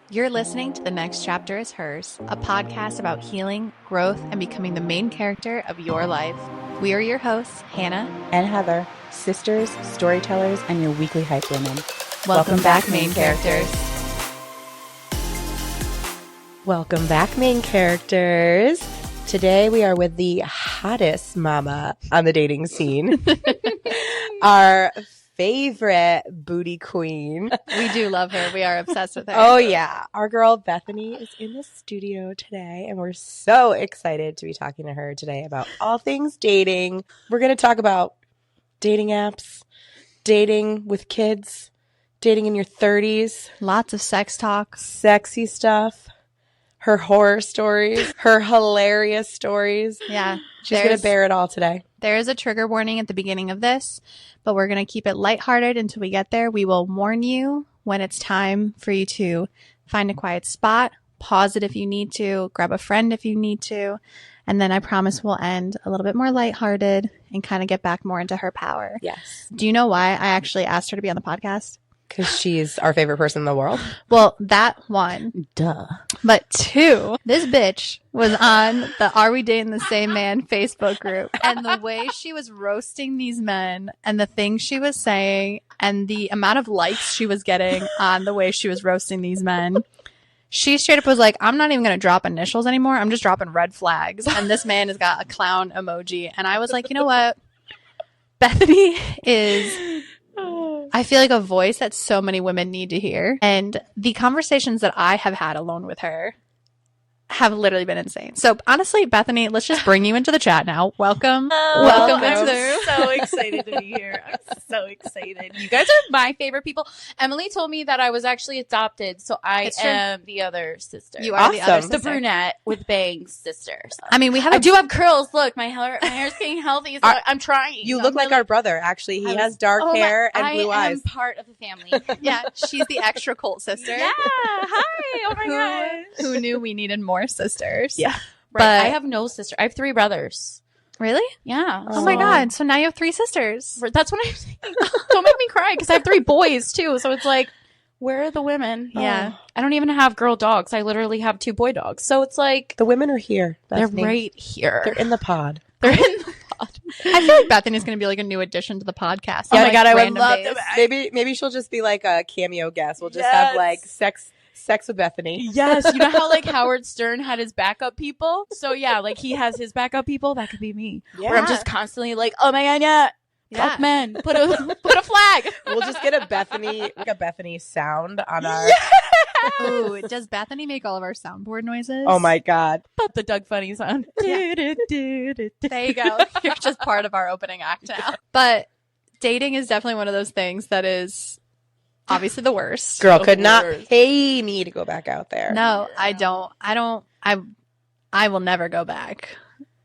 You're listening to The Next Chapter is Hers, a podcast about healing, growth, and becoming the main character of your life. We are your hosts, Hannah and Heather, sisters, storytellers, and your weekly hype women. Welcome back, main characters. Welcome back, main characters. Today we are with the hottest mama on the dating scene. Our favorite booty queen. We do love her. We are obsessed with her. Oh, yeah. Our girl Bethany is in the studio today, and we're so excited to be talking to her today about all things dating. We're going to talk about dating apps, dating with kids, dating in your 30s. Lots of sex talk. Sexy stuff. Her horror stories. Her hilarious stories. Yeah. She's going to bear it all today. There is a trigger warning at the beginning of this, but we're going to keep it lighthearted until we get there. We will warn you when it's time for you to find a quiet spot, pause it if you need to, grab a friend if you need to, and then I promise we'll end a little bit more lighthearted and kind of get back more into her power. Yes. Do you know why I actually asked her to be on the podcast? Because she's our favorite person in the world. Well, that one. Duh. But two, this bitch was on the Are We Dating the Same Man Facebook group. And the way she was roasting these men and the things she was saying and the amount of likes she was getting on the way she was roasting these men. She straight up was like, I'm not even going to drop initials anymore. I'm just dropping red flags. And this man has got a clown emoji. And I was like, you know what? Bethany is... I feel like a voice that so many women need to hear. And the conversations that I have had alone with her have literally been insane. So honestly, Bethany, let's just bring you into the chat now. Welcome. Welcome, I'm so excited to be here. I'm so excited. You guys are my favorite people. Emily told me that I was actually adopted, so I am the other sister. You are the other sister. The brunette with bangs sister. So. I mean, I do have curls. Look, my hair's getting healthy, so I'm trying. You look like our brother, actually. He has dark hair and blue eyes. I am part of the family. Yeah, she's the extra cult sister. Yeah, hi. Oh my God. Who knew we needed more sisters? Yeah. Right. But I have no sister. I have 3 brothers. Really? Yeah. Oh my God. So now you have 3 sisters. That's what I'm saying. Don't make me cry because I have 3 boys too. So it's like, where are the women? Yeah. I don't even have girl dogs. I literally have 2 boy dogs. So it's like The women are here, Bethany. they're right here. They're in the pod. They're in the pod. I feel like Bethany's going to be like a new addition to the podcast. Oh on, my like, God, I would random love days. to. Maybe she'll just be like a cameo guest. We'll just have like sex with Bethany. Yes, you know how like Howard Stern had his backup people? So yeah, like he has his backup people. That could be me. Yeah. Where I'm just constantly like, oh my God, yeah. Yeah. Fuck men. Put a flag. We'll just get a Bethany sound on our. Ooh, does Bethany make all of our soundboard noises? Oh my God. Put the Doug Funny sound. There you go. You're just part of our opening act now. But dating is definitely one of those things that is obviously the worst. Girl could not worst. pay me to go back out there. No, I don't. I will never go back.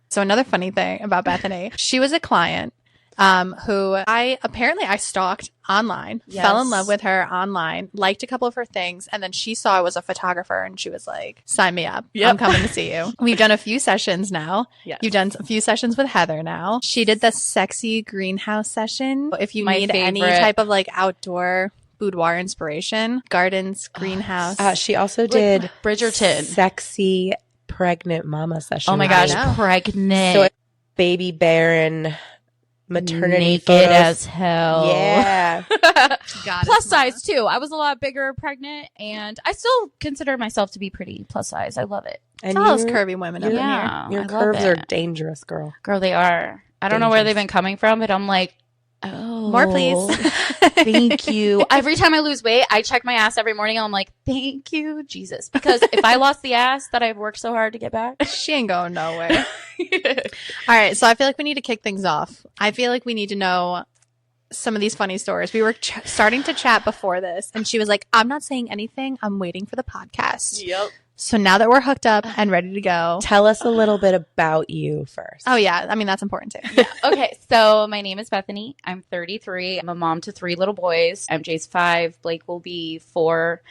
So another funny thing about Bethany, she was a client who I stalked online, fell in love with her online, liked a couple of her things, and then she saw I was a photographer and she was like, sign me up. Yep. I'm coming to see you. We've done a few sessions now. Yes. You've done a few sessions with Heather now. She did the sexy greenhouse session. If you My need any favorite. type of like outdoor boudoir inspiration, gardens, greenhouse. She also did Bridgerton. sexy pregnant mama session. Oh my I gosh, know. pregnant. So it's baby bearing maternity naked photos. as hell. Yeah. Goddess Plus mama. size too. I was a lot bigger pregnant, and I still consider myself to be pretty plus size. I love it. And It's all those you- curvy women up in here. Yeah, Your I love curves are it. dangerous, girl. Girl, they are. I don't know where Dangerous. they've been coming from, but I'm like, oh, More, please. Thank you. Every time I lose weight, I check my ass every morning. And I'm like, thank you, Jesus. Because if I lost the ass that I've worked so hard to get back, She ain't going nowhere. All right, so I feel like we need to kick things off. I feel like we need to know some of these funny stories. We were starting to chat before this, and she was like, I'm not saying anything. I'm waiting for the podcast. Yep. So now that we're hooked up and ready to go. Tell us a little bit about you first. Oh, yeah. I mean, that's important too. Okay, so my name is Bethany. I'm 33. I'm a mom to 3 little boys. MJ's 5. Blake will be 4.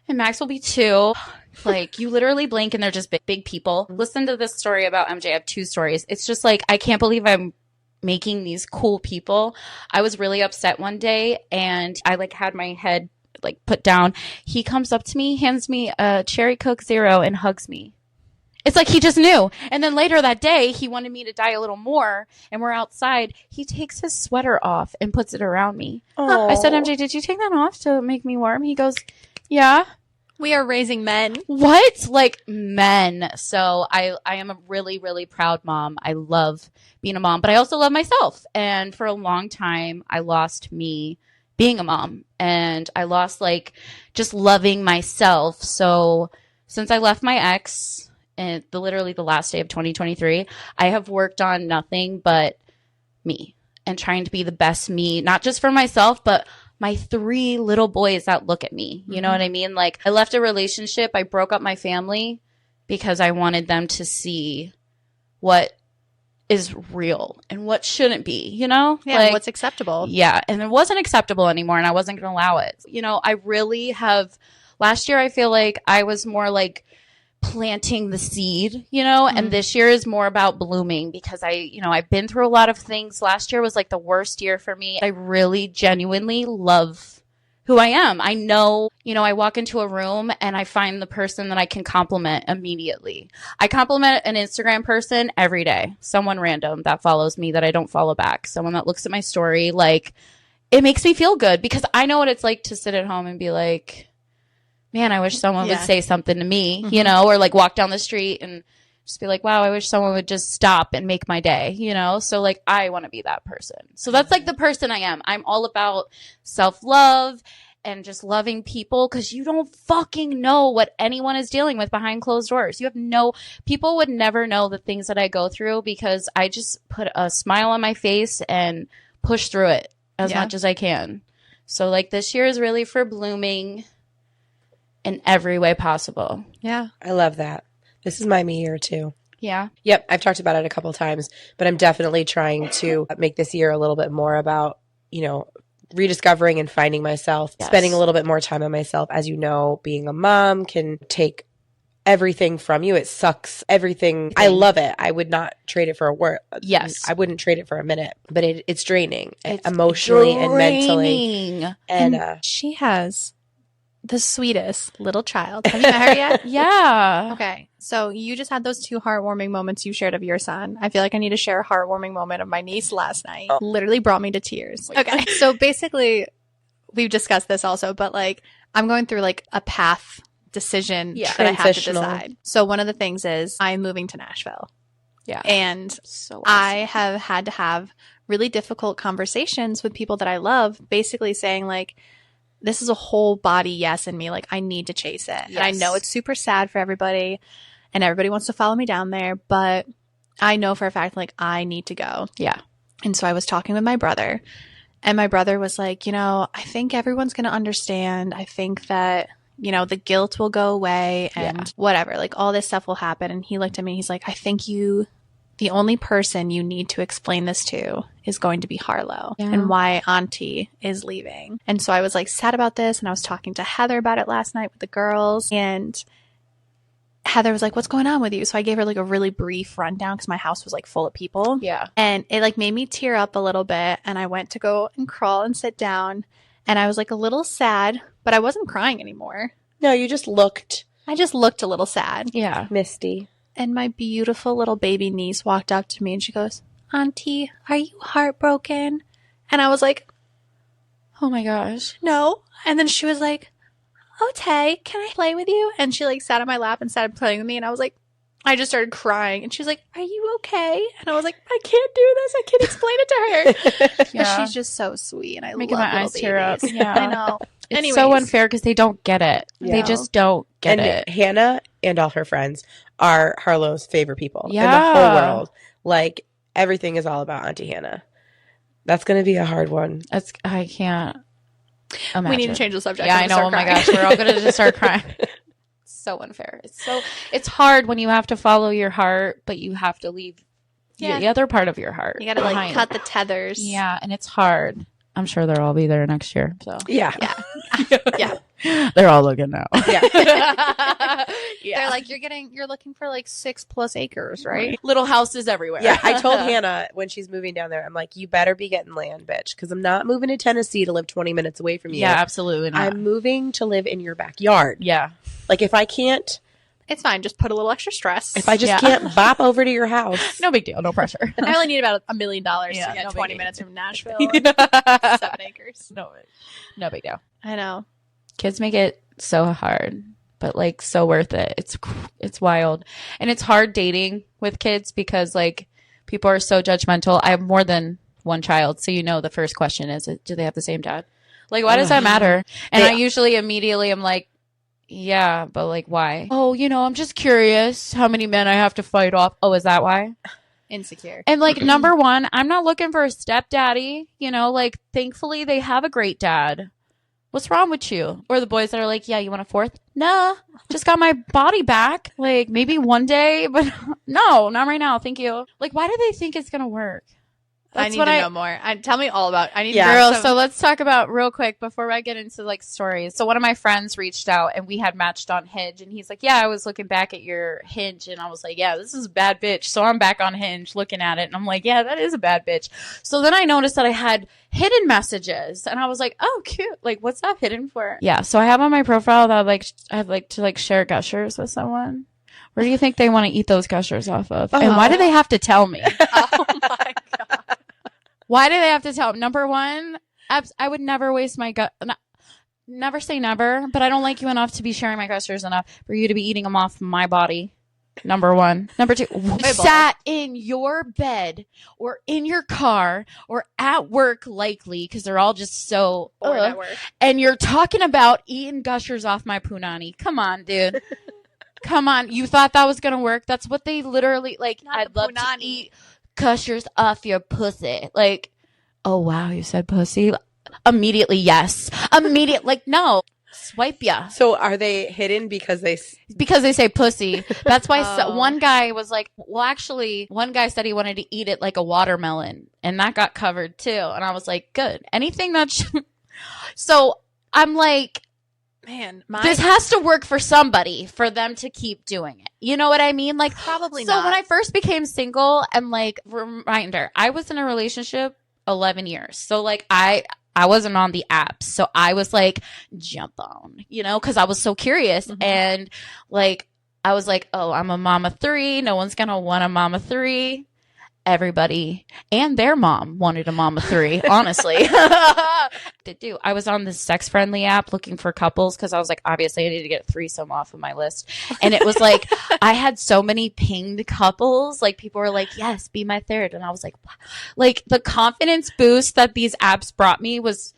And Max will be 2. Like, you literally blink and they're just big people. Listen to this story about MJ. I have 2 stories. It's just like, I can't believe I'm making these cool people. I was really upset one day and I like had my head like put down. He comes up to me, hands me a Cherry Coke Zero and hugs me. It's like he just knew. And then later that day, he wanted me to die a little more. And we're outside. He takes his sweater off and puts it around me. Aww. I said, MJ, did you take that off to make me warm? He goes, yeah. We are raising men. What? Like men. So I am a really, really proud mom. I love being a mom, but I also love myself. And for a long time, I lost me being a mom. And I lost like just loving myself. So since I left my ex, and literally the last day of 2023, I have worked on nothing but me and trying to be the best me, not just for myself, but my 3 little boys that look at me. You know what I mean? Like I left a relationship. I broke up my family because I wanted them to see what is real and what shouldn't be, you know? Yeah, like, what's acceptable. Yeah. And it wasn't acceptable anymore. And I wasn't going to allow it. You know, I really have, last year, I feel like I was more like planting the seed, you know, and this year is more about blooming because I've been through a lot of things. Last year was like the worst year for me. I really genuinely love who I am. I know, I walk into a room and I find the person that I can compliment immediately. I compliment an Instagram person every day, someone random that follows me that I don't follow back, someone that looks at my story. Like it makes me feel good because I know what it's like to sit at home and be like, man, I wish someone would say something to me, or like walk down the street and just be like, wow, I wish someone would just stop and make my day, So like, I want to be that person. So that's like the person I am. I'm all about self-love and just loving people because you don't fucking know what anyone is dealing with behind closed doors. People would never know the things that I go through because I just put a smile on my face and push through it as much as I can. So like this year is really for blooming in every way possible. Yeah. I love that. This is my me year too. Yeah. Yep. I've talked about it a couple times, but I'm definitely trying to make this year a little bit more about, rediscovering and finding myself, spending a little bit more time on myself. As you know, being a mom can take everything from you. It sucks everything. I love it. I would not trade it for a word. Yes. I wouldn't trade it for a minute, but it's draining emotionally and mentally. And she has the sweetest little child. Have you met her yet? Yeah. Okay. So you just had those 2 heartwarming moments you shared of your son. I feel like I need to share a heartwarming moment of my niece last night. Oh. Literally brought me to tears. Okay. So basically, we've discussed this also, but like I'm going through like a path decision that I have to decide. So one of the things is I'm moving to Nashville. Yeah. And so awesome. I have had to have really difficult conversations with people that I love, basically saying like, this is a whole body yes in me. Like, I need to chase it. Yes. And I know it's super sad for everybody and everybody wants to follow me down there, but I know for a fact, like, I need to go. Yeah. And so I was talking with my brother and my brother was like, I think everyone's going to understand. I think that, the guilt will go away and whatever, like all this stuff will happen. And he looked at me, he's like, I think the only person you need to explain this to is going to be Harlow and why Auntie is leaving. And so I was like sad about this. And I was talking to Heather about it last night with the girls. And Heather was like, what's going on with you? So I gave her like a really brief rundown because my house was like full of people. Yeah. And it like made me tear up a little bit. And I went to go and crawl and sit down. And I was like a little sad, but I wasn't crying anymore. No, you just looked. I just looked a little sad. Yeah. Misty. And my beautiful little baby niece walked up to me and she goes, Auntie, are you heartbroken? And I was like, oh my gosh. No. And then she was like, okay, can I play with you? And she like sat on my lap and started playing with me. And I was like, I just started crying. And she was like, are you okay? And I was like, I can't do this. I can't explain it to her. But she's just so sweet. And I making love my eyes tear up. Yeah. I know. It's so unfair because they don't get it. Yeah. They just don't get it. Hannah and all her friends are Harlow's favorite people in the whole world. Like, everything is all about Auntie Hannah. That's going to be a hard one. I can't imagine. We need to change the subject. Yeah, I know. Oh my gosh. We're all going to just start crying. So unfair. It's hard when you have to follow your heart, but you have to leave the other part of your heart. You got to like cut the tethers. Yeah, and it's hard. I'm sure they'll all be there next year. So yeah. They're all looking now. Yeah. They're like, you're looking for like 6+ acres, right? Little houses everywhere. Yeah, I told Hannah when she's moving down there, I'm like, you better be getting land, bitch, because I'm not moving to Tennessee to live 20 minutes away from you. Yeah, absolutely not. I'm moving to live in your backyard. Yeah. Like, if I can't, It's fine. Just put a little extra stress. if I just can't bop over to your house. No big deal. No pressure. I only need about $1 million to Yeah, get no 20 biggie. minutes from Nashville. And 7 acres. No big deal. I know. Kids make it so hard, but like so worth it. It's wild. And it's hard dating with kids because like people are so judgmental. I have more than one child, so the first question is, do they have the same dad? Like, why does that matter? And I usually immediately am like, yeah, but like, why? Oh, I'm just curious how many men I have to fight off. Oh, is that why? Insecure. And like, number one, I'm not looking for a stepdaddy. Like, thankfully they have a great dad. What's wrong with you? Or the boys that are like, yeah, you want a fourth? No, just got my body back. Like, maybe one day, but no, not right now. Thank you. Like, why do they think it's going to work? I need to know more. Tell me all about it. I need to Girl, know so let's talk about real quick before I get into like stories. So one of my friends reached out and we had matched on Hinge and he's like, yeah, I was looking back at your Hinge and I was like, yeah, this is a bad bitch. So I'm back on Hinge looking at it and I'm like, yeah, that is a bad bitch. So then I noticed that I had hidden messages and I was like, oh, cute. Like, what's that hidden for? Yeah. So I have on my profile that I'd like to like share gushers with someone. Where do you think they want to eat those gushers off of? And why do they have to tell me? Oh my God. Why do they have to tell? Number one, I would never waste my never say never, but I don't like you enough to be sharing my gushers enough for you to be eating them off my body. Number one. Number two, sat in your bed or in your car or at work, likely, because they're all just so Bored at work. And you're talking about eating gushers off my punani. Come on, dude. Come on. You thought that was going to work? That's what they literally, like, Not I'd the love punani. to eat gushers off your pussy. Like, oh, wow, you said pussy? Immediately, yes. Immediate, like, no. Swipe ya. So are they hidden because they... Because they say pussy. That's why Oh. one guy was like, well, actually, one guy said he wanted to eat it like a watermelon. And that got covered, too. And I was like, good. Anything that... So I'm like... Man, this has to work for somebody for them to keep doing it. You know what I mean? Like, Probably so not. when I first became single and like, reminder, I was in a relationship 11 years. So like I wasn't on the apps. So I was like, jump on, cause I was so curious. Mhm. And like, I was like, oh, I'm a mama 3. No one's going to want a mama 3. Everybody and their mom wanted a mama 3, honestly. I was on this sex friendly app looking for couples because I was like, obviously I need to get a threesome off of my list. And it was like, I had so many pinged couples. Like people were like, yes, be my third. And I was like, wow. Like the confidence boost that these apps brought me was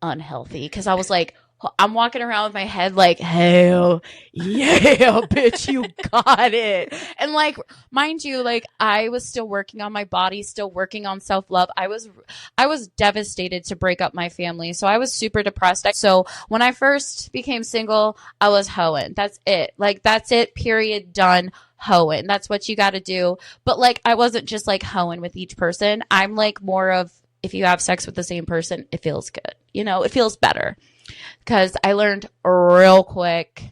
unhealthy because I was like, I'm walking around with my head like, hell yeah, bitch, you got it. And like, mind you, like I was still working on my body, still working on self-love. I was devastated to break up my family. So I was super depressed. So when I first became single, I was hoeing. That's it. Like, that's it, period, done. Hoeing. That's what you got to do. But like, I wasn't just like hoeing with each person. I'm like more of, if you have sex with the same person, it feels good. It feels better. Because I learned real quick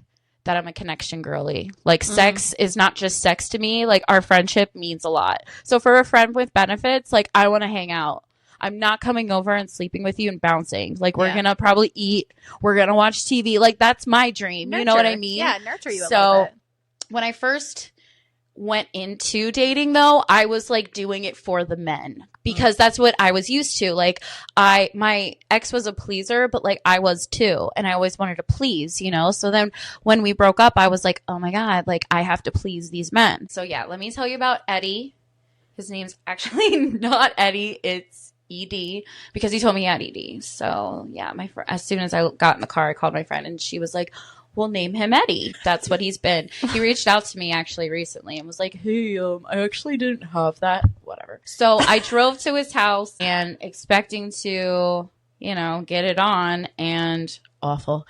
that I'm a connection girly. Like sex is not just sex to me. Like our friendship means a lot. So for a friend with benefits, like I want to hang out. I'm not coming over and sleeping with you and bouncing. Like we're going to probably eat. We're going to watch TV. Like that's my dream. Nurture. You know what I mean? Yeah, nurture you a so little bit. When I first went into dating though, I was like doing it for the men because that's what I was used to. Like my ex was a pleaser, but like I was too. And I always wanted to please, So then when we broke up, I was like, oh my God, like I have to please these men. So yeah, let me tell you about Eddie. His name's actually not Eddie. It's ED because he told me he had ED. So yeah, as soon as I got in the car, I called my friend and she was like, we'll name him Eddie. That's what he's been. He reached out to me actually recently and was like, hey, I actually didn't have that. Whatever. So I drove to his house and expecting to, get it on and awful,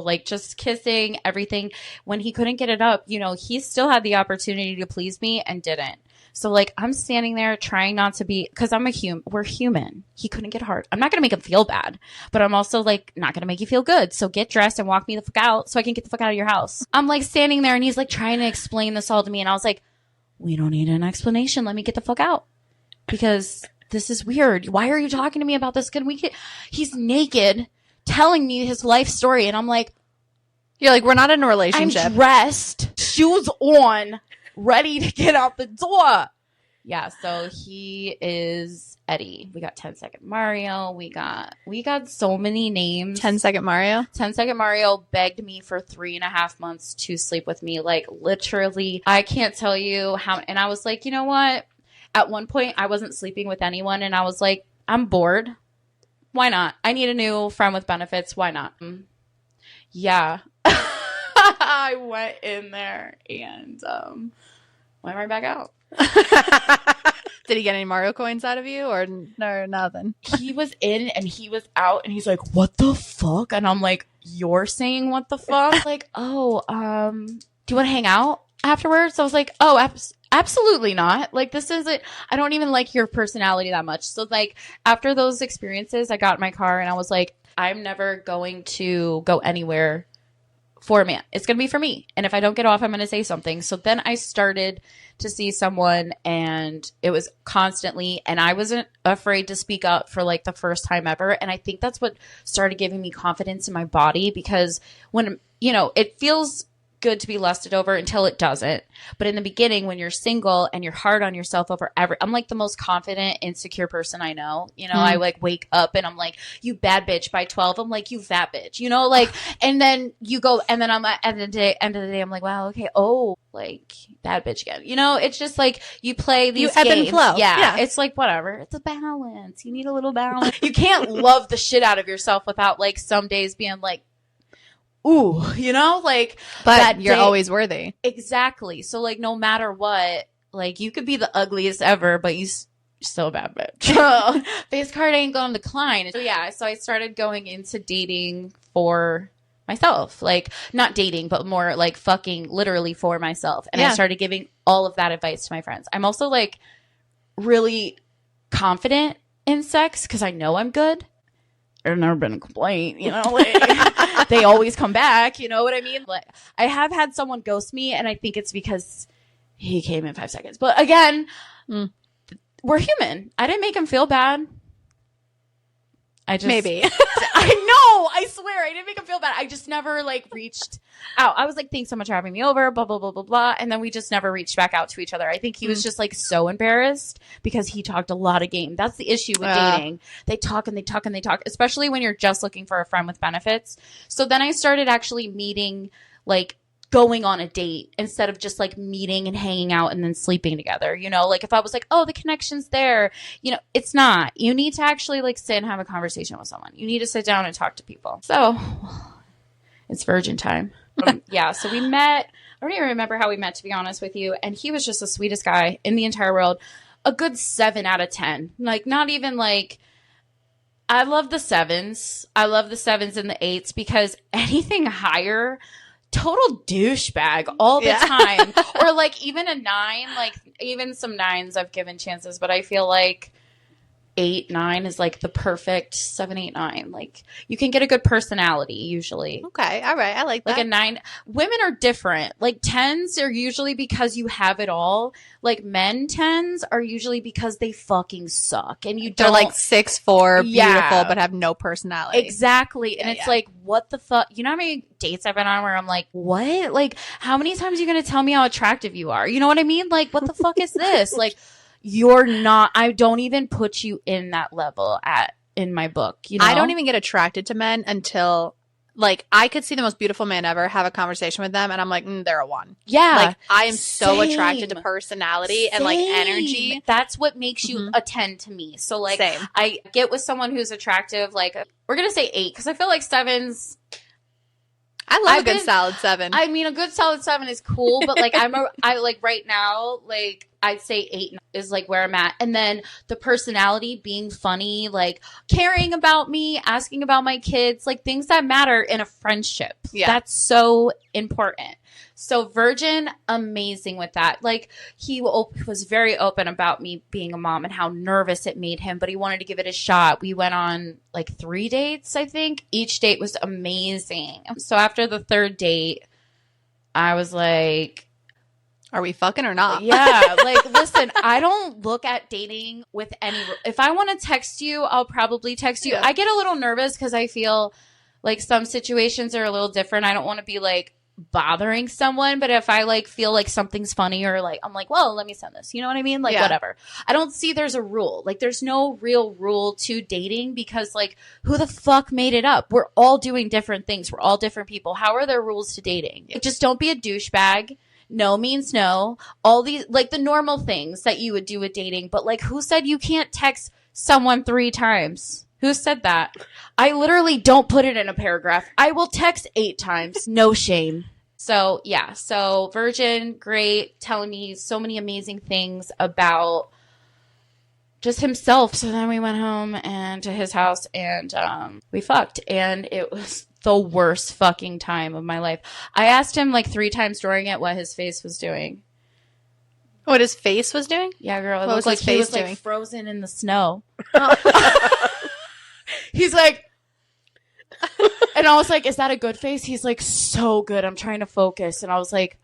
like just kissing everything. When he couldn't get it up, he still had the opportunity to please me and didn't. So like I'm standing there trying not to be, because I'm we're human. He couldn't get hard. I'm not gonna make him feel bad, but I'm also like not gonna make you feel good. So get dressed and walk me the fuck out so I can get the fuck out of your house. I'm like standing there and he's like trying to explain this all to me, and I was like, we don't need an explanation. Let me get the fuck out, because this is weird. Why are you talking to me about this? He's naked telling me his life story, and I'm like, you're like, we're not in a relationship. I'm dressed, shoes on, ready to get out the door. Yeah, so he is Eddie. We got 10-Second Mario. We got so many names. 10-Second Mario? 10-Second Mario begged me for 3.5 months to sleep with me. Like, literally, I can't tell you how. And I was like, you know what? At one point, I wasn't sleeping with anyone, and I was like, I'm bored. Why not? I need a new friend with benefits. Why not? Yeah. I went in there and went right back out. Did he get any Mario coins out of you or no, nothing? He was in and he was out, and he's like, what the fuck? And I'm like, you're saying what the fuck? Like, oh, do you want to hang out afterwards? So I was like, oh, absolutely not. Like, this isn't, I don't even like your personality that much. So like after those experiences, I got in my car and I was like, I'm never going to go anywhere for a man. It's going to be for me. And if I don't get off, I'm going to say something. So then I started to see someone, and it was constantly, and I wasn't afraid to speak up for like the first time ever. And I think that's what started giving me confidence in my body, because when, you know, it feels good to be lusted over until it doesn't. But in the beginning, when you're single and you're hard on yourself over I'm like the most confident, insecure person I know. You know, I like wake up and I'm like, you bad bitch by 12. I'm like, you fat bitch, you know, like, and then you go, and then I'm at the end of the day, I'm like, wow, okay. Oh, like bad bitch again. You know, it's just like you play these ebb games. and flow. Yeah. It's like, whatever. It's a balance. You need a little balance. You can't love the shit out of yourself without like some days being like, ooh, you know, like, but you're always worthy. Exactly. So like, no matter what, like you could be the ugliest ever, but you're still a bad bitch. Face card ain't gonna decline. So yeah, so I started going into dating for myself, like not dating, but more like fucking literally for myself. And I started giving all of that advice to my friends. I'm also like really confident in sex because I know I'm good. There's never been a complaint, you know, like they always come back, you know what I mean? Like I have had someone ghost me, and I think it's because he came in 5 seconds. But again, we're human. I didn't make him feel bad. Maybe. I know, I swear, I didn't make him feel bad. I just never like reached out. I was like, thanks so much for having me over, blah, blah, blah, blah, blah. And then we just never reached back out to each other. I think he was just like so embarrassed because he talked a lot of game. That's the issue with dating. They talk and they talk and they talk, especially when you're just looking for a friend with benefits. So then I started actually meeting, like going on a date instead of just like meeting and hanging out and then sleeping together. You know, like if I was like, oh, the connection's there, you know, it's not. You need to actually like sit and have a conversation with someone. You need to sit down and talk to people. So it's virgin time. Yeah. So we met. I don't even remember how we met, to be honest with you. And he was just the sweetest guy in the entire world. A good 7 out of 10. Like not even like, I love the 7s. I love the 7s and the 8s because anything higher, total douchebag all the time. Or like even a 9, like even some 9s I've given chances, but I feel like 8, 9 is like the perfect 7, 8, 9. Like you can get a good personality usually. Okay. All right. I like that. Like a 9. Women are different. Like 10s are usually because you have it all. Like men 10s are usually because they fucking suck. And you don't. They're like 6'4", beautiful, but have no personality. Exactly. And it's like, what the fuck? You know how many dates I've been on where I'm like, what? Like, how many times are you going to tell me how attractive you are? You know what I mean? Like, what the fuck is this? Like, you're not, I don't even put you in that level in my book. You know? I don't even get attracted to men until like I could see the most beautiful man ever, have a conversation with them, and I'm like, they're a 1. Yeah. Like I am so attracted to personality and like energy. That's what makes you a 10 to me. So like I get with someone who's attractive, like we're going to say 8 because I feel like 7s. I love a good solid 7. I mean, a good solid 7 is cool, but like I like right now, like I'd say 8. is like where I'm at. And then the personality, being funny, like caring about me, asking about my kids, like things that matter in a friendship. Yeah. That's so important. So Virgin, amazing with that. Like he was very open about me being a mom and how nervous it made him, but he wanted to give it a shot. We went on like 3 dates, I think. Each date was amazing. So after the 3rd date, I was like, are we fucking or not? yeah. Like, listen, I don't look at dating with any, if I want to text you, I'll probably text you. Yeah. I get a little nervous because I feel like some situations are a little different. I don't want to be like bothering someone, but if I like feel like something's funny or like, I'm like, well, let me send this. You know what I mean? Like, whatever. I don't see there's a rule. Like, there's no real rule to dating because like, who the fuck made it up? We're all doing different things. We're all different people. How are there rules to dating? Like, just don't be a douchebag. No means no. All these, like the normal things that you would do with dating. But like, who said you can't text someone 3 times? Who said that? I literally don't put it in a paragraph. I will text 8 times. No shame. So yeah. So Virgin, great. Telling me so many amazing things about just himself. So then we went home and to his house and we fucked. And it was the worst fucking time of my life. I asked him like 3 times during it what his face was doing. What his face was doing? Yeah, girl. It What looked was like his he face was like doing? frozen in the snow. He's like, and I was like, is that a good face? He's like, so good. I'm trying to focus. And I was like,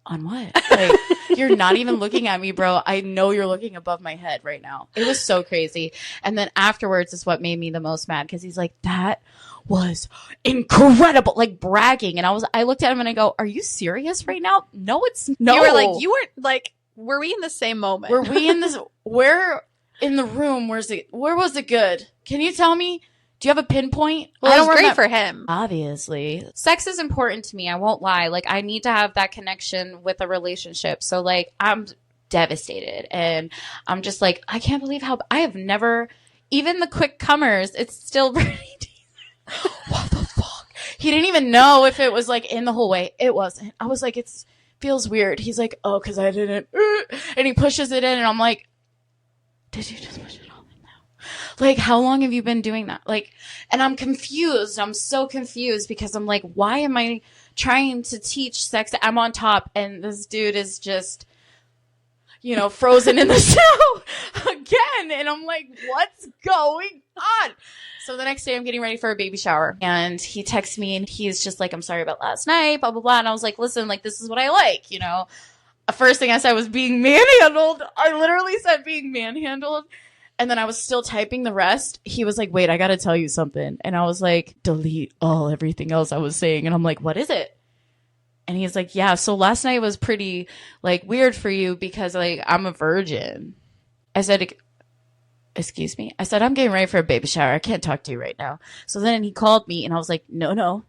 on what? Like, you're not even looking at me, bro. I know you're looking above my head right now. It was so crazy. And then afterwards is what made me the most mad because he's like, that was incredible, like bragging. And I looked at him and I go, are you serious right now? No, it's no. You were like, you weren't like, were we in the same moment? Were we in this? Where in the room? Where was it good? Can you tell me? Do you have a pinpoint? Well, I it don't was great remember. for him. Obviously. Sex is important to me. I won't lie. Like, I need to have that connection with a relationship. So, like, I'm devastated. And I'm just like, I can't believe how I have never, even the quick comers, it's still pretty deep. What the fuck? He didn't even know if it was, like, in the whole way. It wasn't. I was like, it feels weird. He's like, oh, because I didn't. And he pushes it in. And I'm like, did you just push it all in now? Like, how long have you been doing that? Like, and I'm confused. I'm so confused because I'm like, why am I trying to teach sex? I'm on top and this dude is just, you know, frozen in the snow again. And I'm like, what's going on? So the next day I'm getting ready for a baby shower and he texts me and he's just like, I'm sorry about last night, blah, blah, blah. And I was like, listen, like, this is what I like, you know? First thing I said was being manhandled. I literally said being manhandled. And then I was still typing the rest. He was like, wait, I got to tell you something. And I was like, delete everything else I was saying. And I'm like, what is it? And he's like, yeah, so last night was pretty like weird for you because like I'm a virgin. I said, excuse me. I said, I'm getting ready for a baby shower. I can't talk to you right now. So then he called me and I was like, no.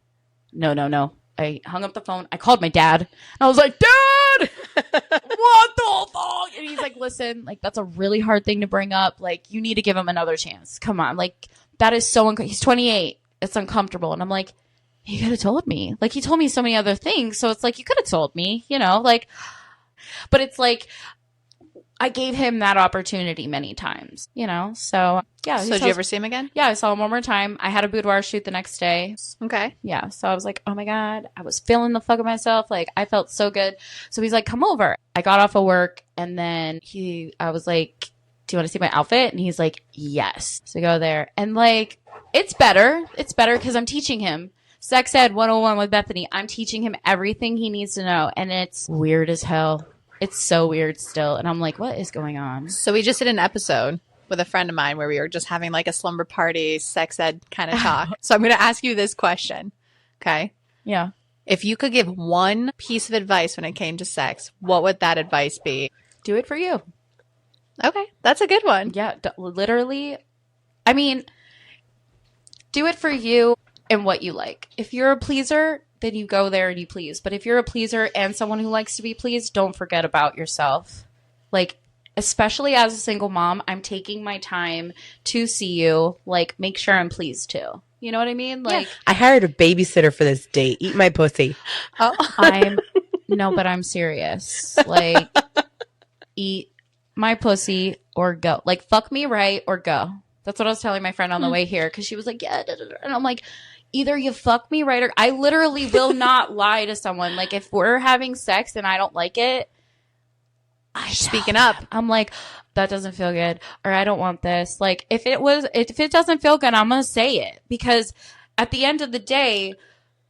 I hung up the phone. I called my dad. I was like, Dad, what the fuck? And he's like, listen, like, that's a really hard thing to bring up. Like, you need to give him another chance. Come on. Like, that is so he's 28. It's uncomfortable. And I'm like, he could have told me. Like, he told me so many other things. So it's like, you could have told me, you know, like, but it's like, I gave him that opportunity many times, you know? So, yeah. So did you ever see him again? Yeah, I saw him one more time. I had a boudoir shoot the next day. Okay. Yeah. So I was like, oh my God, I was feeling the fuck of myself. Like, I felt so good. So he's like, come over. I got off of work and then I was like, do you want to see my outfit? And he's like, yes. So we go there and like, it's better. It's better because I'm teaching him. Sex Ed 101 with Bethany. I'm teaching him everything he needs to know. And it's weird as hell. It's so weird still. And I'm like, what is going on? So we just did an episode with a friend of mine where we were just having like a slumber party, sex ed kind of talk. So I'm going to ask you this question. Okay. Yeah. If you could give one piece of advice when it came to sex, what would that advice be? Do it for you. Okay. That's a good one. Yeah. Literally. I mean, do it for you and what you like. If you're a pleaser, then you go there and you please. But if you're a pleaser and someone who likes to be pleased, don't forget about yourself. Like, especially as a single mom, I'm taking my time to see you. Like, make sure I'm pleased too. You know what I mean? Like, I hired a babysitter for this date. Eat my pussy. Oh. No, but I'm serious. Like, eat my pussy or go. Like, fuck me right or go. That's what I was telling my friend on the way here, because she was like, yeah, da, da, da. And I'm like, either you fuck me right or I literally will not lie to someone. Like, if we're having sex and I don't like it, Speaking up. I'm like, that doesn't feel good, or I don't want this. Like, if it doesn't feel good, I'm gonna say it, because at the end of the day,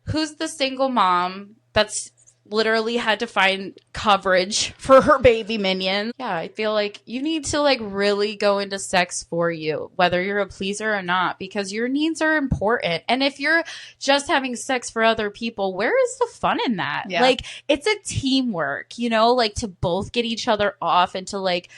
who's the single mom that's literally had to find coverage for her baby minion? Yeah, I feel like you need to like really go into sex for you, whether you're a pleaser or not, because your needs are important. And if you're just having sex for other people, where is the fun in that? Yeah. Like, it's a teamwork, you know, like to both get each other off and to like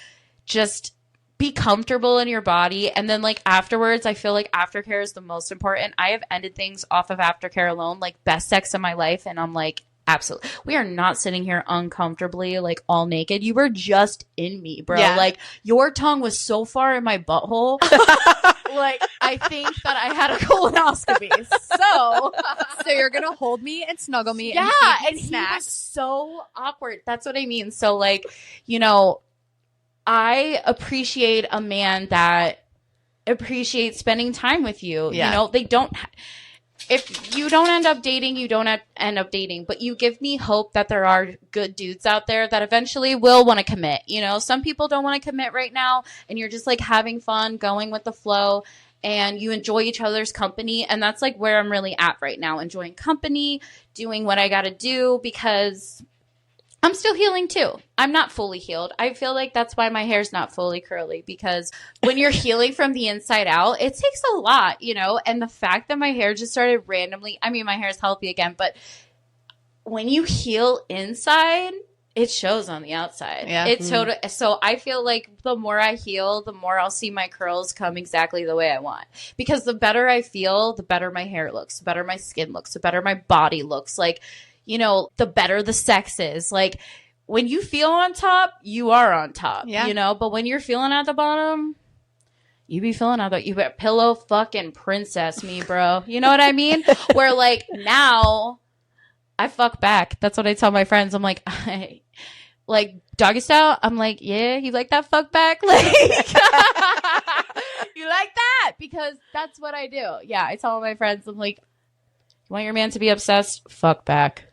just be comfortable in your body. And then like afterwards, I feel like aftercare is the most important. I have ended things off of aftercare alone, like best sex in my life. And I'm like, absolutely. We are not sitting here uncomfortably, like all naked. You were just in me, bro. Yeah. Like, your tongue was so far in my butthole. Like, I think that I had a colonoscopy. So you're going to hold me and snuggle me Yeah, and and feed me he was snacks. so awkward. That's what I mean. So, like, you know, I appreciate a man that appreciates spending time with you. Yeah. You know, they don't. If you don't end up dating, you don't end up dating. But you give me hope that there are good dudes out there that eventually will want to commit. You know, some people don't want to commit right now, and you're just like having fun, going with the flow, and you enjoy each other's company. And that's like where I'm really at right now, enjoying company, doing what I got to do, because I'm still healing too. I'm not fully healed. I feel like that's why my hair's not fully curly, because when you're healing from the inside out, it takes a lot, you know? And the fact that my hair just started randomly, I mean, my hair is healthy again, but when you heal inside, it shows on the outside. Yeah. It's so I feel like the more I heal, the more I'll see my curls come exactly the way I want. Because the better I feel, the better my hair looks, the better my skin looks, the better my body looks. Like, you know, the better the sex is. Like, when you feel on top, you are on top, Yeah. you know? But when you're feeling at the bottom, you be feeling out you bet pillow fucking princess me, bro. You know what I mean? Where, like, now I fuck back. That's what I tell my friends. I'm like, like, doggy style? I'm like, yeah, you like that fuck back? Like, you like that? Because that's what I do. Yeah, I tell my friends, I'm like, you want your man to be obsessed? Fuck back.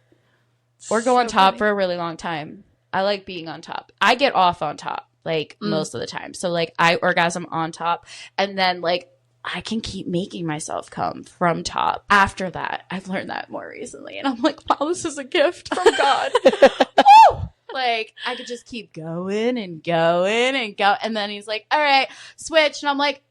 Or go on top for a really long time. I like being on top. I get off on top, like, most of the time. So, like, I orgasm on top. And then, like, I can keep making myself come from top. After that, I've learned that more recently. And I'm like, wow, this is a gift from God. Woo! Like, I could just keep going and going and go. And then he's like, all right, switch. And I'm like,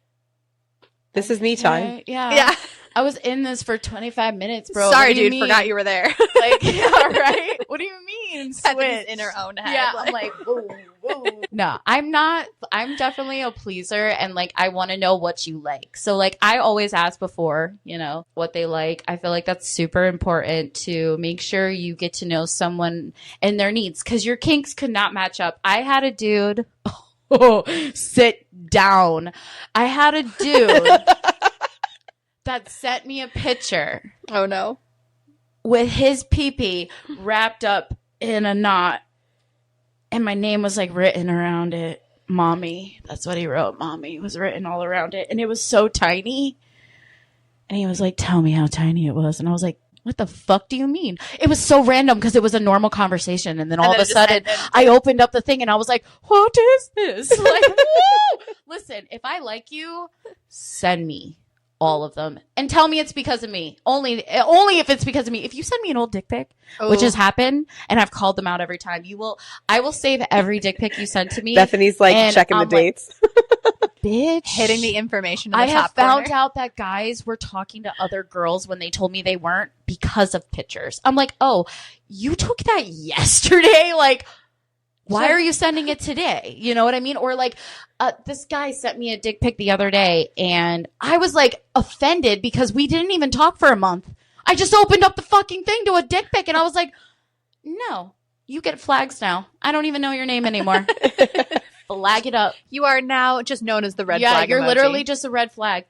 This is me time. right, yeah. Yeah. I was in this for 25 minutes, bro. Sorry, What do you dude. mean? Forgot you were there. Like, yeah, right? What do you mean? Bethany's Switch. in her own head. Yeah, I'm like, whoa, whoa. No, I'm not. I'm definitely a pleaser, and like, I want to know what you like. So, like, I always ask before, you know, what they like. I feel like that's super important to make sure you get to know someone and their needs, because your kinks could not match up. I had a dude. Oh, sit down. I had a dude that sent me a picture Oh, no. with his pee-pee wrapped up in a knot, and my name was like written around it. Mommy. That's what he wrote. Mommy was written all around it, and it was so tiny. And he was like, tell me how tiny it was. And I was like, what the fuck do you mean? It was so random because it was a normal conversation, and then all of a sudden I opened up the thing and I was like, what is this? Like, woo! Listen, if I like you, send me all of them and tell me it's because of me. Only if it's because of me. If you send me an old dick pic, which has happened, and I've called them out every time, I will save every dick pic you send to me. Bethany's like and checking the I'm like, dates. bitch. Hitting the information in the I top have found corner. out that guys were talking to other girls when they told me they weren't because of pictures. I'm like, oh, you took that yesterday? Like, why are you sending it today? You know what I mean? Or like, this guy sent me a dick pic the other day, and I was like offended because we didn't even talk for a month. I just opened up the fucking thing to a dick pic, and I was like, no, you get flags now. I don't even know your name anymore. Flag it up. You are now just known as the red Yeah, flag you're emoji. literally just a red flag.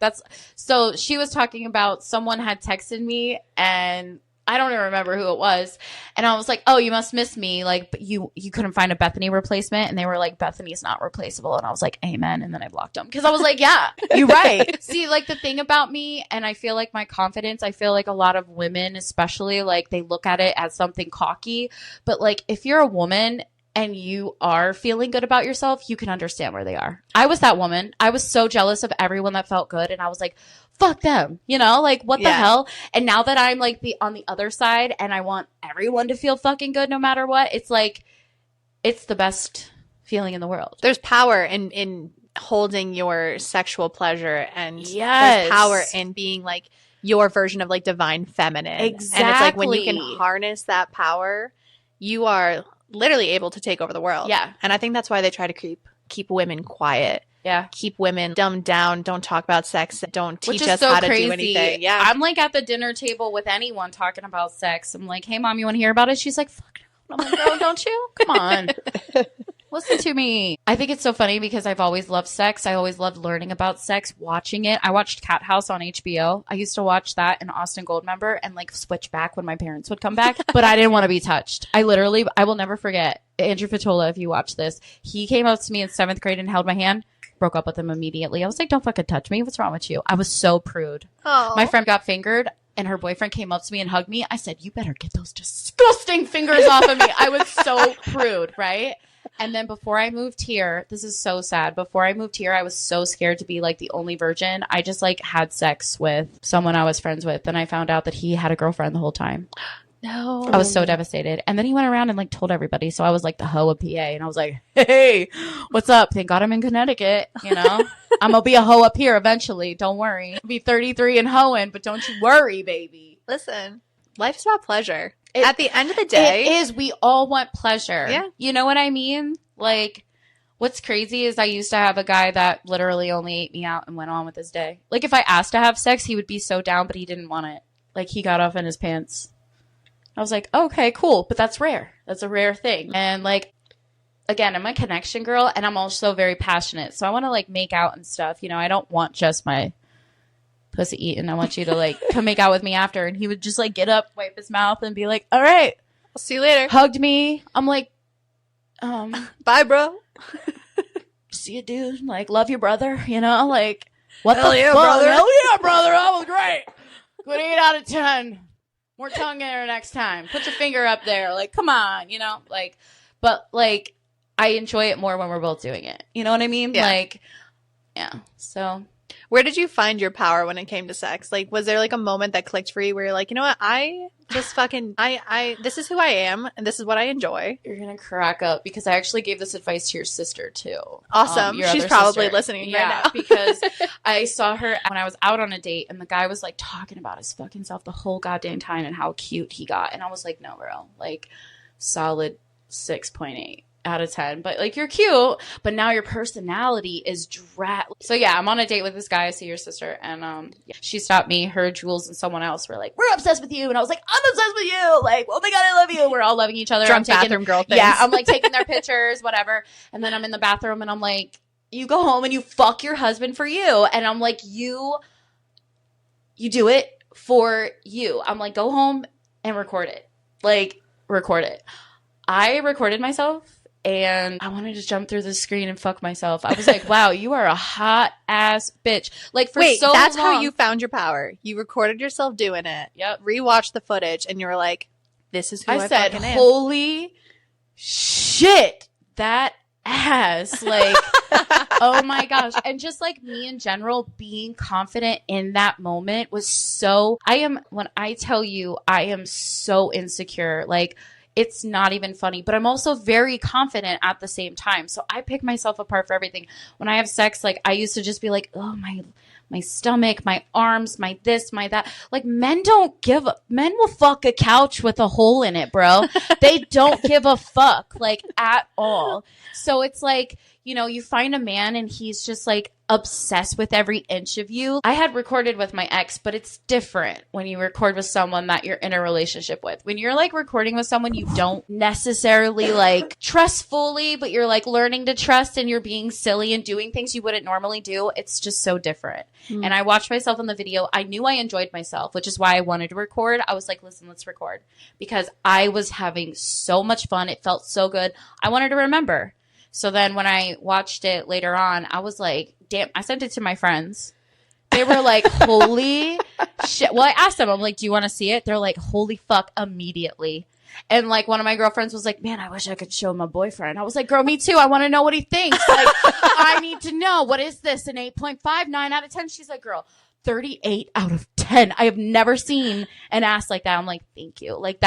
So she was talking about someone had texted me, and I don't even remember who it was. And I was like, oh, you must miss me. Like, but you couldn't find a Bethany replacement. And they were like, Bethany's not replaceable. And I was like, amen. And then I blocked them because I was like, yeah, you're right. See, like the thing about me, and I feel like my confidence, I feel like a lot of women, especially, like they look at it as something cocky. But like if you're a woman and you are feeling good about yourself, you can understand where they are. I was that woman. I was so jealous of everyone that felt good. And I was like, fuck them, you know, like what the hell? And now that I'm like on the other side and I want everyone to feel fucking good no matter what, it's like, it's the best feeling in the world. There's power in holding your sexual pleasure, and yes, there's power in being like your version of like divine feminine. Exactly. And it's like when you can harness that power, you are literally able to take over the world. Yeah. And I think that's why they try to keep women quiet. Yeah. Keep women dumbed down. Don't talk about sex. Don't teach us so how crazy. to do anything. Yeah. I'm like at the dinner table with anyone talking about sex. I'm like, hey, mom, you want to hear about it? She's like, fuck no. I'm like, girl, don't you? Come on. Listen to me. I think it's so funny because I've always loved sex. I always loved learning about sex, watching it. I watched Cat House on HBO. I used to watch that and Austin Goldmember and like switch back when my parents would come back. But I didn't want to be touched. I will never forget. Andrew Fatola, if you watch this, he came up to me in 7th grade and held my hand. Broke up with him immediately. I was like, don't fucking touch me. What's wrong with you? I was so prude. Aww. My friend got fingered and her boyfriend came up to me and hugged me. I said, you better get those disgusting fingers off of me. I was so prude, right? And then before I moved here, this is so sad. Before I moved here, I was so scared to be like the only virgin. I just like had sex with someone I was friends with. And I found out that he had a girlfriend the whole time. No. I was so devastated. And then he went around and like told everybody. So I was like the hoe of PA. And I was like, hey, what's up? Thank God I'm in Connecticut. You know, I'm going to be a hoe up here eventually. Don't worry. I'll be 33 and hoeing, but don't you worry, baby. Listen, life's about pleasure. At the end of the day. It is. We all want pleasure. Yeah. You know what I mean? Like, what's crazy is I used to have a guy that literally only ate me out and went on with his day. Like, if I asked to have sex, he would be so down, but he didn't want it. Like, he got off in his pants. I was like, okay, cool. But that's rare. That's a rare thing. And like, again, I'm a connection girl and I'm also very passionate. So I want to like make out and stuff. You know, I don't want just my pussy eaten. I want you to like come make out with me after. And he would just like get up, wipe his mouth and be like, all right, I'll see you later. Hugged me. I'm like, bye, bro. See you, dude. Like, love your brother. You know, like, what Hell the yeah, fuck? brother. Hell yeah, brother. That was great. Good 8 out of 10. More tongue in there next time. Put your finger up there. Like, come on, you know? Like, but, like, I enjoy it more when we're both doing it. You know what I mean? Yeah. Like, yeah. So. Where did you find your power when it came to sex? Like, was there, like, a moment that clicked for you where you're like, you know what? I just fucking, this is who I am, and this is what I enjoy. You're going to crack up because I actually gave this advice to your sister, too. Awesome. Your She's other probably sister. listening yeah, right now. Because I saw her when I was out on a date, and the guy was, like, talking about his fucking self the whole goddamn time and how cute he got. And I was like, no, bro. Like, solid 6.8. out of 10, but like you're cute, but now your personality is So yeah, I'm on a date with this guy. I see your sister, and she stopped me. Her, Jules, and someone else were like, "We're obsessed with you," and I was like, "I'm obsessed with you!" Like, oh my god, I love you. We're all loving each other. Drunk bathroom girl things. Yeah, I'm like taking their pictures, whatever. And then I'm in the bathroom, and I'm like, "You go home and you fuck your husband for you," and I'm like, "You do it for you." I'm like, "Go home and record it. Like, record it." I recorded myself. And I wanted to jump through the screen and fuck myself. I was like, wow, you are a hot ass bitch. Like, for so long. That's how you found your power. You recorded yourself doing it. Yep. Rewatched the footage, and you were like, this is who I said, fucking am. holy shit, that ass. Like, oh my gosh. And just like me in general, being confident in that moment was so, when I tell you, I am so insecure. Like, it's not even funny, but I'm also very confident at the same time. So I pick myself apart for everything. When I have sex, like I used to just be like, oh, my stomach, my arms, my this, my that. Like men will fuck a couch with a hole in it, bro. They don't give a fuck, like at all. So it's like, you know, you find a man and he's just like obsessed with every inch of you. I had recorded with my ex, but it's different when you record with someone that you're in a relationship with. When you're like recording with someone you don't necessarily like trust fully, but you're like learning to trust and you're being silly and doing things you wouldn't normally do. It's just so different. And I watched myself in the video. I knew I enjoyed myself, which is why I wanted to record. I was like, listen, let's record, because I was having so much fun. It felt so good. I wanted to remember. So then when I watched it later on, I was like, damn, I sent it to my friends. They were like, holy shit. Well, I asked them, I'm like, do you want to see it? They're like, holy fuck, immediately. And like one of my girlfriends was like, man, I wish I could show my boyfriend. I was like, girl, me too. I want to know what he thinks. Like, I need to know. What is this? An 8.5, 9 out of 10? She's like, girl, 38 out of 10. I have never seen an ass like that. I'm like, thank you. Like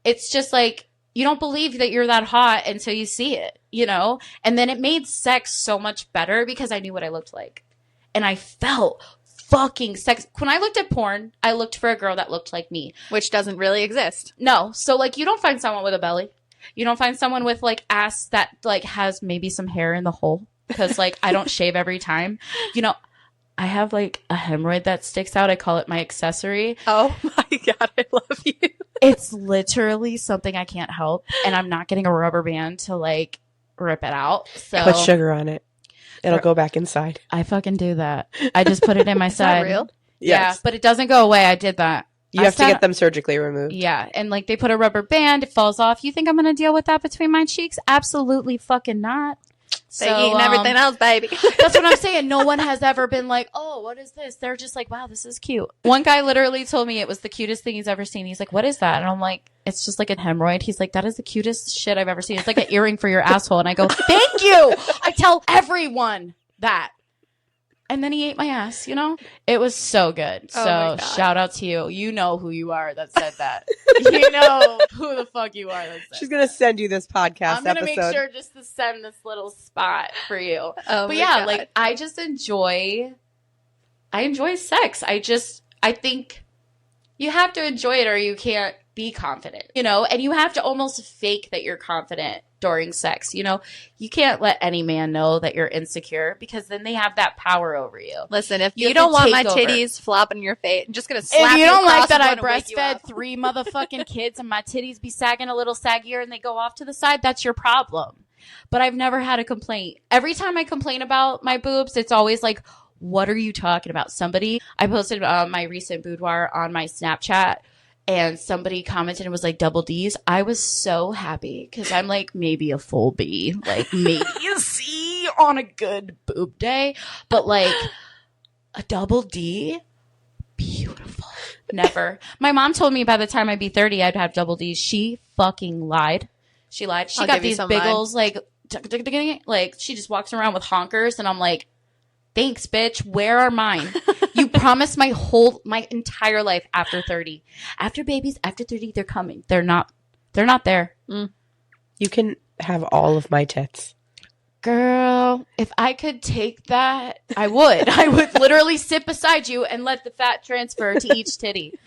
it's just like, you don't believe that you're that hot until you see it, you know? And then it made sex so much better because I knew what I looked like. And I felt fucking sex. When I looked at porn, I looked for a girl that looked like me. Which doesn't really exist. No. So, like, you don't find someone with a belly. You don't find someone with, like, ass that, like, has maybe some hair in the hole. Because, like, I don't shave every time. You know, I have, like, a hemorrhoid that sticks out. I call it my accessory. Oh, my God. I love you. It's literally something I can't help. And I'm not getting a rubber band to, like, rip it out. So Put sugar on it. It'll go back inside. I fucking do that. I just put it in my Is side. that real? Yeah, but it doesn't go away. I did that. You have to get them surgically removed. Yeah, and like they put a rubber band, it falls off. You think I'm going to deal with that between my cheeks? Absolutely fucking not. They eating everything else, baby. That's what I'm saying. No one has ever been like, oh, what is this? They're just like, wow, this is cute. One guy literally told me it was the cutest thing he's ever seen. He's like, what is that? And I'm like, it's just like a hemorrhoid. He's like, that is the cutest shit I've ever seen. It's like an earring for your asshole. And I go, thank you. I tell everyone that. And then he ate my ass, you know? It was so good. So shout out to you. You know who you are that said that. You know who the fuck you are that said She's going to send you this podcast I'm going to episode. make sure just to send this little spot for you. Oh but yeah, God. like I enjoy sex. I think you have to enjoy it or you can't be confident, you know? And you have to almost fake that you're confident during sex, you know? You can't let any man know that you're insecure because then they have that power over you. Listen, if you don't want my titties flopping in your face, I'm just going to slap if you don't like that I breastfed breastfed 3 motherfucking kids and my titties be sagging a little saggier and they go off to the side, that's your problem. But I've never had a complaint. Every time I complain about my boobs, it's always like, what are you talking about? I posted my recent boudoir on my Snapchat and somebody commented and was like double D's. I was so happy because I'm like maybe a full B, like maybe a C on a good boob day, but like a double D, beautiful. Never. My mom told me by the time I'd be 30, I'd have double D's. She fucking lied. She lied. She got these big old like she just walks around with honkers and I'm like, thanks, bitch. Where are mine? You promised my entire life after 30. After babies, after 30, they're coming. They're not there. You can have all of my tits. Girl, if I could take that, I would. I would literally sit beside you and let the fat transfer to each titty.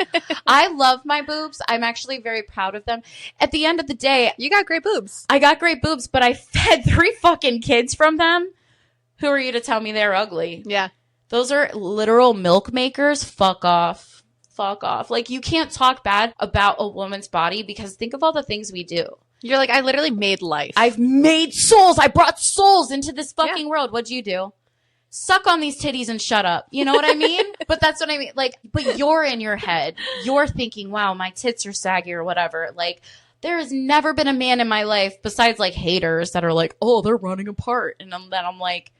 I love my boobs. I'm actually very proud of them. At the end of the day, You got great boobs. I got great boobs, but I fed 3 fucking kids from them. Who are you to tell me they're ugly? Yeah. Those are literal milk makers. Fuck off. Fuck off. Like, you can't talk bad about a woman's body because think of all the things we do. You're like, I literally made life. I've made souls. I brought souls into this fucking world. What'd you do? Suck on these titties and shut up. You know what I mean? But that's what I mean. Like, but you're in your head. You're thinking, wow, my tits are saggy or whatever. Like, there has never been a man in my life besides like haters that are like, oh, they're running apart. And then I'm like,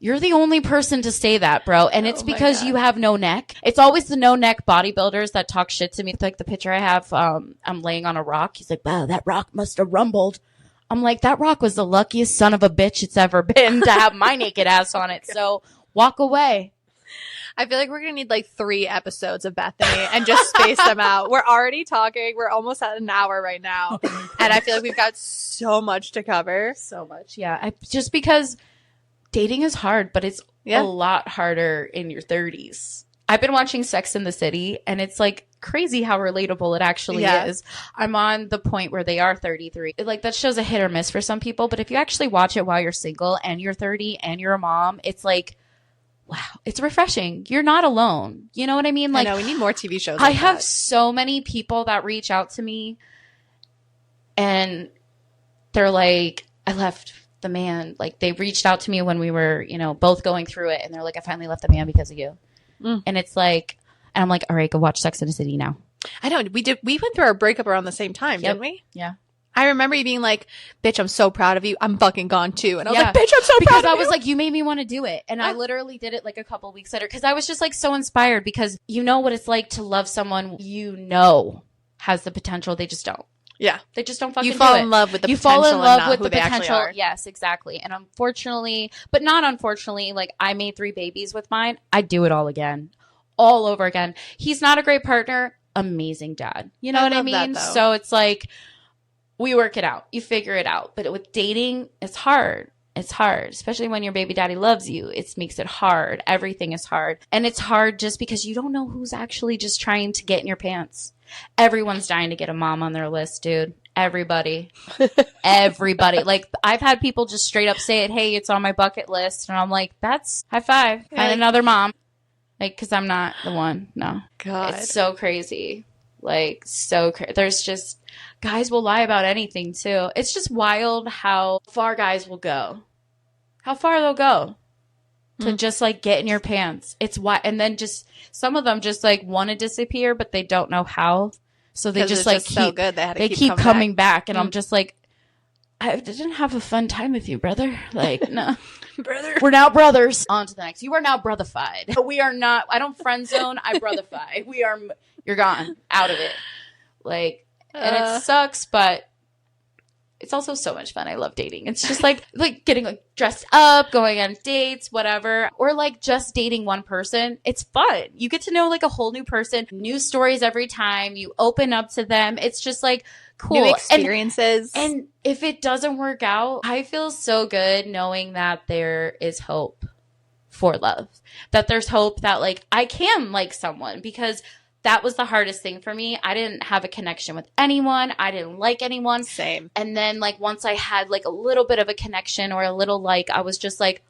you're the only person to say that, bro. And it's because you have no neck. It's always the no neck bodybuilders that talk shit to me. Like the picture I have, I'm laying on a rock. He's like, wow, that rock must have rumbled. I'm like, that rock was the luckiest son of a bitch it's ever been to have my naked ass on it. So walk away. I feel like we're going to need like 3 episodes of Bethany and just space them out. We're already talking. We're almost at an hour right now. And I feel like we've got so much to cover. So much. Yeah. Just because dating is hard, but it's a lot harder in your 30s. I've been watching Sex in the City, and it's like crazy how relatable it actually is. I'm on the point where they are 33. Like, that show's a hit or miss for some people, but if you actually watch it while you're single and you're 30 and you're a mom, it's like, wow, it's refreshing. You're not alone. You know what I mean? Like, I know, we need more TV shows. I have so many people that reach out to me and they're like, I left the man. Like, they reached out to me when we were, you know, both going through it, and they're like, I finally left the man because of you. And it's like, and I'm like, all right, go watch Sex in the City now. I know. We went through our breakup around the same time, didn't we? Yeah. I remember you being like, bitch, I'm so proud of you. I'm fucking gone too. And I was like, bitch, I'm so proud of you. Because I was like, you made me want to do it. And I literally did it like a couple weeks later because I was just like so inspired because you know what it's like to love someone you know has the potential. They just don't. Yeah. They just don't fucking do it. You fall in love with the potential. You fall in love with the potential. Yes, exactly. And unfortunately, but not unfortunately, like I made 3 babies with mine. I'd do it all again. All over again. He's not a great partner. Amazing dad. You know what I mean? So it's like, we work it out. You figure it out. But with dating, it's hard. It's hard, especially when your baby daddy loves you. It makes it hard. Everything is hard. And it's hard just because you don't know who's actually just trying to get in your pants. Everyone's dying to get a mom on their list, dude. Everybody. Everybody. Like, I've had people just straight up say it, hey, it's on my bucket list. And I'm like, that's high five. Find another mom. Like, because I'm not the one. No. God. It's so crazy. Like, so crazy. There's just, guys will lie about anything, too. It's just wild how far guys will go. How far they'll go to just, like, get in your pants. It's why, and then just, some of them just, like, want to disappear, but they don't know how. So they just, like, keep, so good. They keep coming back. And I'm just like, I didn't have a fun time with you, brother. Like, no. Brother. We're now brothers. On to the next. You are now brotherfied. We are not. I don't friend zone. I brotherfy. We are. You're gone. Out of it. Like, and it sucks, but it's also so much fun. I love dating. It's just like getting like dressed up, going on dates, whatever, or like just dating one person. It's fun. You get to know like a whole new person, new stories every time you open up to them. It's just like cool. New experiences. And if it doesn't work out, I feel so good knowing that there is hope for love, that there's hope that like I can like someone, because that was the hardest thing for me. I didn't have a connection with anyone. I didn't like anyone. Same. And then like once I had like a little bit of a connection or a little like, I was just like,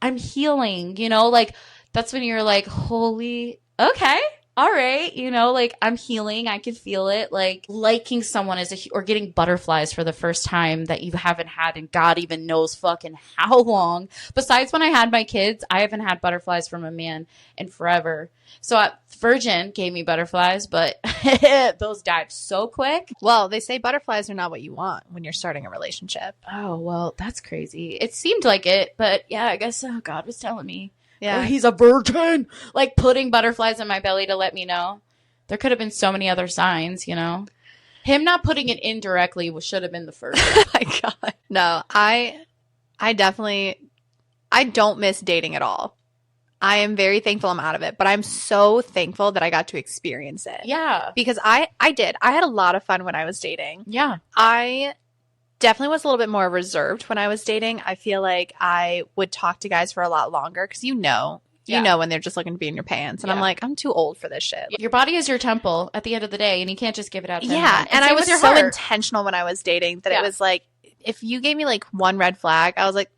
I'm healing, you know, like that's when you're like, holy, okay. All right, you know, like I'm healing. I can feel it. Like liking someone or getting butterflies for the first time that you haven't had in God even knows fucking how long. Besides when I had my kids, I haven't had butterflies from a man in forever. So Virgin gave me butterflies, but those died so quick. Well, they say butterflies are not what you want when you're starting a relationship. Oh, well, that's crazy. It seemed like it, but yeah, I guess God was telling me. Yeah. Oh, he's a virgin. Like putting butterflies in my belly to let me know. There could have been so many other signs, you know. Him not putting it in directly should have been the first. Oh my God. No, I don't miss dating at all. I am very thankful I'm out of it, but I'm so thankful that I got to experience it. Yeah. Because I did. I had a lot of fun when I was dating. Yeah. I definitely was a little bit more reserved when I was dating. I feel like I would talk to guys for a lot longer because you know when they're just looking to be in your pants. And I'm like, I'm too old for this shit. Your body is your temple at the end of the day, and you can't just give it out to anyone. Yeah, and I was so intentional when I was dating that it was like, if you gave me like one red flag, I was like,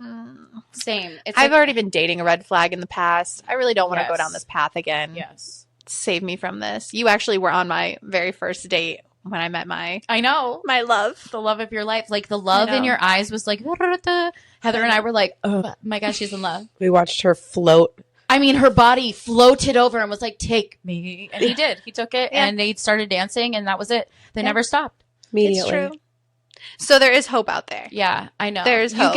Same. I've already been dating a red flag in the past. I really don't want to go down this path again. Yes. Save me from this. You actually were on my very first date when I met my love. The love of your life. Like the love in your eyes was like, Heather and I were like, oh my gosh, she's in love. We watched her float. I mean, her body floated over and was like, take me. And he did. He took it and they started dancing and that was it. They never stopped. Immediately. It's true. So there is hope out there. Yeah, I know. There's hope.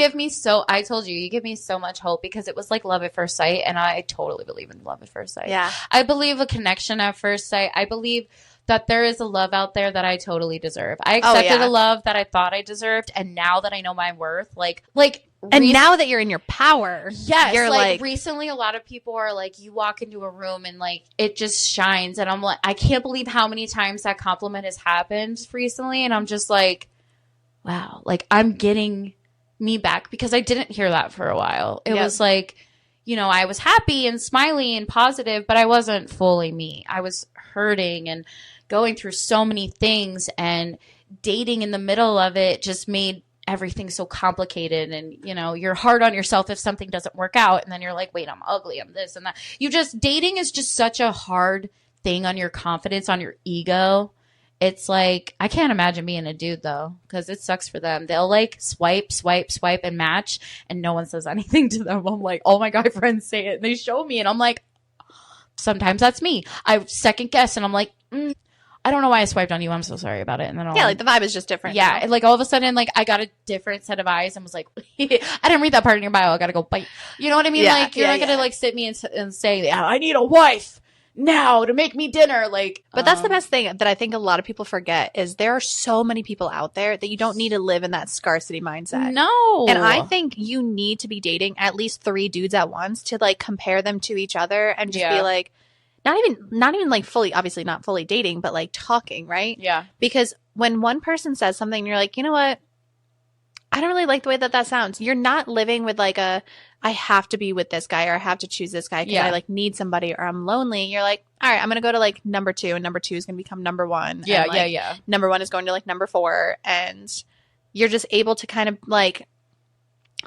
I told you give me so much hope because it was like love at first sight. And I totally believe in love at first sight. Yeah. I believe a connection at first sight. I believe that there is a love out there that I totally deserve. I accepted a love that I thought I deserved. And now that I know my worth, and now that you're in your power, yes, you're like recently a lot of people are like, you walk into a room and like it just shines. And I'm like, I can't believe how many times that compliment has happened recently. And I'm just like, wow, like I'm getting me back because I didn't hear that for a while. It was like, you know, I was happy and smiley and positive, but I wasn't fully me. I was hurting and going through so many things, and dating in the middle of it just made everything so complicated. And, you know, you're hard on yourself if something doesn't work out. And then you're like, wait, I'm ugly. I'm this and that. Dating is just such a hard thing on your confidence, on your ego. It's like, I can't imagine being a dude though, because it sucks for them. They'll like swipe and match, and no one says anything to them. I'm like, all my guy friends say it, and they show me, and I'm like, sometimes that's me. I second guess, and I'm like, I don't know why I swiped on you. I'm so sorry about it. And then like the vibe is just different. Yeah, and like all of a sudden, like I got a different set of eyes and was like, I didn't read that part in your bio. I gotta go bite. You know what I mean? Yeah, like you're not gonna like sit me and say, yeah, I need a wife now to make me dinner. Like, but that's the best thing that I think a lot of people forget is there are so many people out there that you don't need to live in that scarcity mindset. No. And I think you need to be dating at least 3 dudes at once to like compare them to each other and just be like, not even like fully, obviously not fully dating, but like talking, right? Yeah. Because when one person says something, you're like, you know what? I don't really like the way that sounds. You're not living with like I have to be with this guy, or I have to choose this guy because I like need somebody, or I'm lonely. You're like, all right, I'm going to go to like number 2, and number 2 is going to become number 1. Yeah, and, like, yeah. Number 1 is going to like number 4. And you're just able to kind of like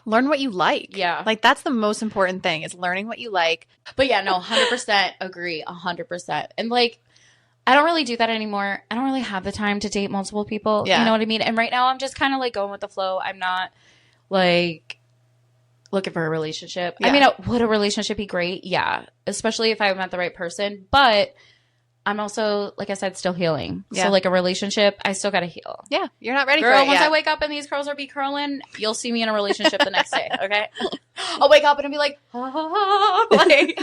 learn what you like. Yeah. Like that's the most important thing is learning what you like. But yeah, no, 100% agree. 100%. And like, I don't really do that anymore. I don't really have the time to date multiple people. Yeah. You know what I mean? And right now I'm just kind of like going with the flow. I'm not like looking for a relationship. Yeah. I mean, would a relationship be great? Yeah. Especially if I met the right person. But I'm also, like I said, still healing. Yeah. So like a relationship, I still got to heal. Yeah. You're not ready Girl, for it once yet. I wake up and these curls are be curling, you'll see me in a relationship the next day, okay? I'll wake up and I'll be like, like,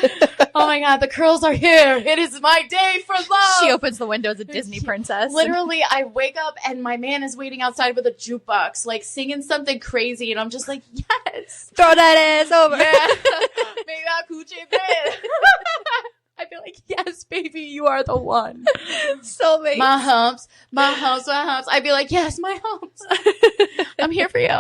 oh my God, the curls are here. It is my day for love. She opens the window as a Disney princess. Literally, I wake up and my man is waiting outside with a jukebox, like singing something crazy. And I'm just like, yes. Throw that ass over. Yeah. Make that coochie bed. I'd be like, yes, baby, you are the one. Soulmate. My humps. I'd be like, yes, my humps. I'm here for you.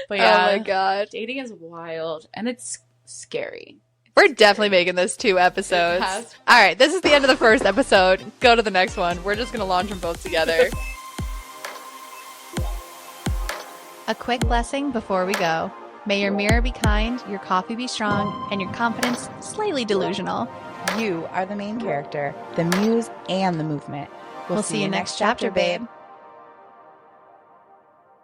But yeah, oh my God. dating is wild and it's scary. We're definitely making this 2 episodes. All right, this is the end of the first episode. Go to the next one. We're just going to launch them both together. A quick blessing before we go. May your mirror be kind, your coffee be strong, and your confidence slightly delusional. You are the main character, the muse, and the movement. We'll see you next chapter, babe.